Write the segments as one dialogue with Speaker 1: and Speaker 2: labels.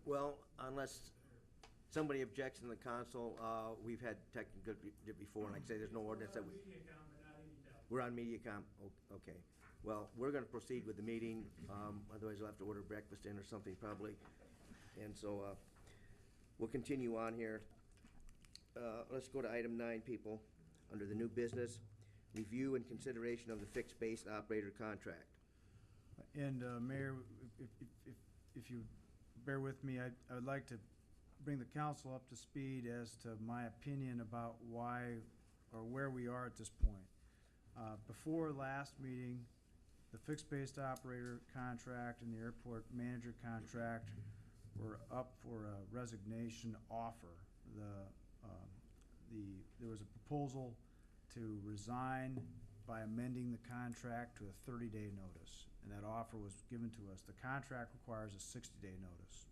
Speaker 1: Well, unless somebody objects in the council, we've had technical before, and like I say, there's no ordinance that we... We're on MediaCom, okay. Well, we're gonna proceed with the meeting, otherwise we'll have to order breakfast in or something probably. And so, we'll continue on here. Let's go to item 9, people, under the new business. Review and consideration of the fixed base operator contract.
Speaker 2: And Mayor, if you bear with me, I would like to bring the council up to speed as to my opinion about why or where we are at this point. Before last meeting, the fixed base operator contract and the airport manager contract were up for a resignation offer. There was a proposal to resign by amending the contract to a 30-day notice, and that offer was given to us. The contract requires a 60-day notice.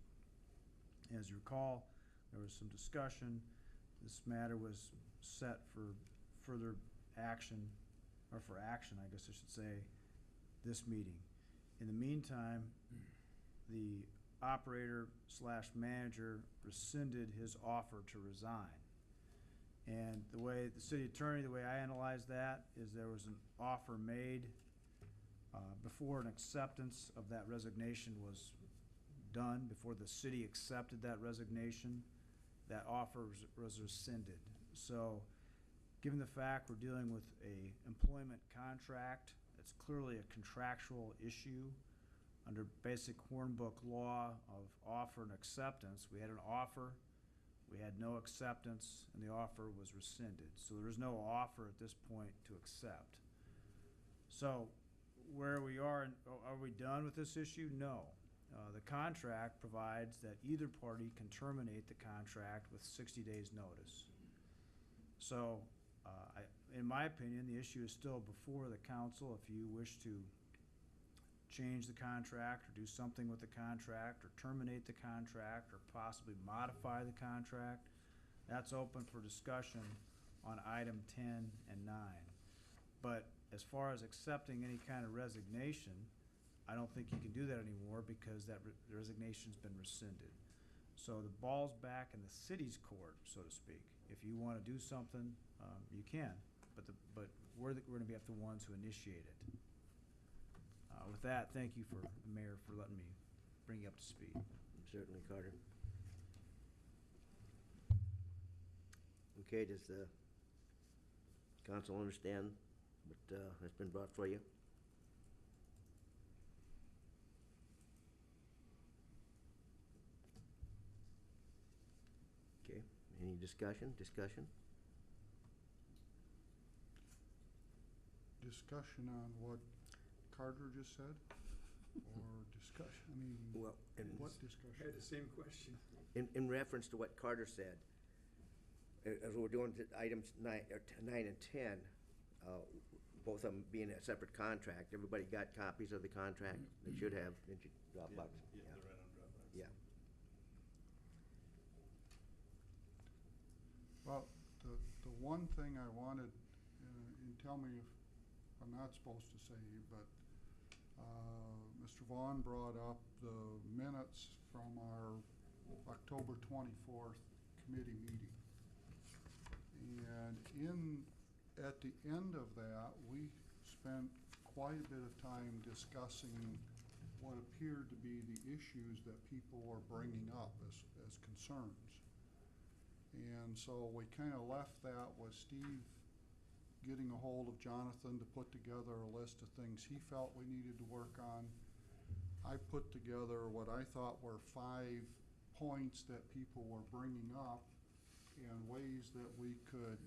Speaker 2: As you recall, there was some discussion. This matter was set for further action, or for action, I guess I should say, this meeting. In the meantime, the operator/manager rescinded his offer to resign. And the way the city attorney, the way I analyzed that, is there was an offer made before an acceptance of that resignation was done, before the city accepted that resignation, that offer was rescinded. So given the fact we're dealing with a employment contract, it's clearly a contractual issue under basic Hornbook law of offer and acceptance. We had an offer, we had no acceptance, and the offer was rescinded. So there is no offer at this point to accept. So where we are we done with this issue? No. The contract provides that either party can terminate the contract with 60 days notice. So in my opinion, the issue is still before the council. If you wish to change the contract or do something with the contract or terminate the contract or possibly modify the contract, that's open for discussion on item 10 and 9. But as far as accepting any kind of resignation, I don't think you can do that anymore because that resignation's been rescinded. So the ball's back in the city's court, so to speak. If you want to do something, you can, but we're going to be the ones who initiate it. With that, thank you, the Mayor, for letting me bring you up to speed.
Speaker 1: Certainly, Carter. Okay, does the council understand what has been brought for you? Okay, any discussion?
Speaker 3: Discussion on what Carter just said? Or discussion, I mean,
Speaker 1: well,
Speaker 3: what discussion?
Speaker 4: I had the same question.
Speaker 1: In reference to what Carter said, as we're doing to items 9 and 10, both of them being a separate contract, everybody got copies of the contract? They should have, didn't you, Dropbox?
Speaker 5: Yeah, they're right on Dropbox.
Speaker 1: Yeah.
Speaker 3: Well, the one thing I wanted, and tell me if I'm not supposed to say, but Mr. Vaughn brought up the minutes from our October 24th committee meeting. And at the end of that, we spent quite a bit of time discussing what appeared to be the issues that people were bringing up as concerns. And so we kind of left that with Steve getting a hold of Jonathan to put together a list of things he felt we needed to work on. I put together what I thought were 5 points that people were bringing up and ways that we could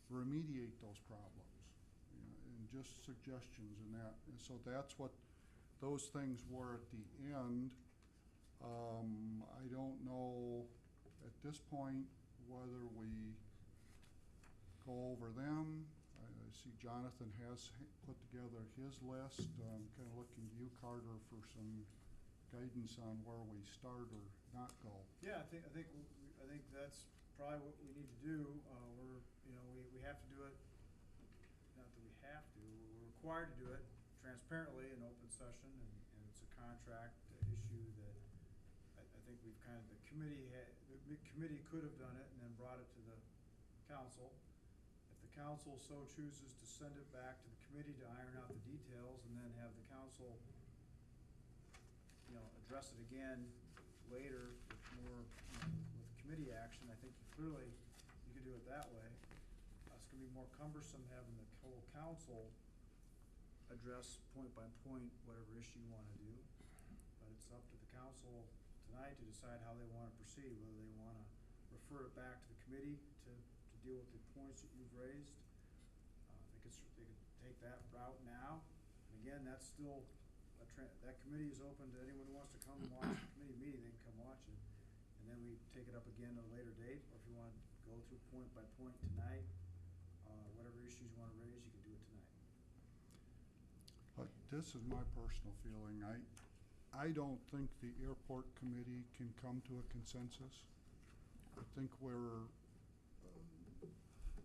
Speaker 3: remediate those problems, and just suggestions in that. And so that's what those things were at the end. I don't know at this point whether we go over them. I see Jonathan has put together his list. I'm kind of looking to you, Carter, for some guidance on where we start or not go.
Speaker 2: Yeah, I think that's probably what we need to do. We have to do it. Not that we have to. We're required to do it transparently in open session, and it's a contract issue that I think think we've kind of, the committee could have done it and then brought it to the council. If the council so chooses to send it back to the committee to iron out the details and then have the council, address it again later with more, with committee action, I think clearly you could do it that way. It's gonna be more cumbersome having the whole council address point by point whatever issue you wanna do. But it's up to the council tonight to decide how they wanna proceed, whether they wanna refer it back to the committee to deal with the points that you've raised. They could take that route now, and again, that's still, that committee is open to anyone who wants to come and watch the committee meeting, they can come watch it. And then we take it up again at a later date, or if you wanna go through point by point tonight, whatever issues you wanna raise, you can do it tonight.
Speaker 3: This is my personal feeling. I don't think the airport committee can come to a consensus. I think we're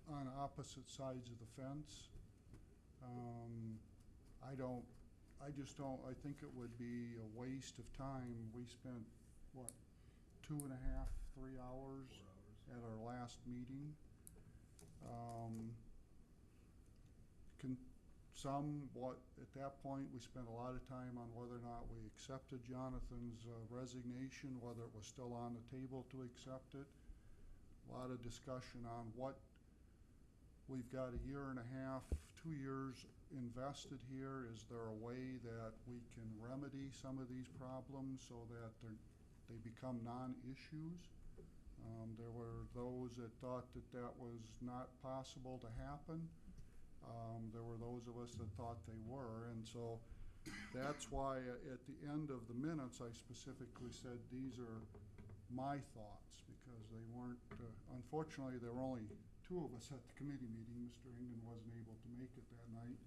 Speaker 3: on opposite sides of the fence. I think it would be a waste of time. We spent, what, 2.5, 3 hours at our last meeting. At that point, we spent a lot of time on whether or not we accepted Jonathan's resignation, whether it was still on the table to accept it. A lot of discussion on what we've got, 1.5 years, 2 years invested here. Is there a way that we can remedy some of these problems so that they become non-issues? There were those that thought that that was not possible to happen. There were those of us that thought they were, and so that's why at the end of the minutes I specifically said these are my thoughts, because they weren't, unfortunately there were only 2 of us at the committee meeting. Mr. Engen wasn't able to make it that night.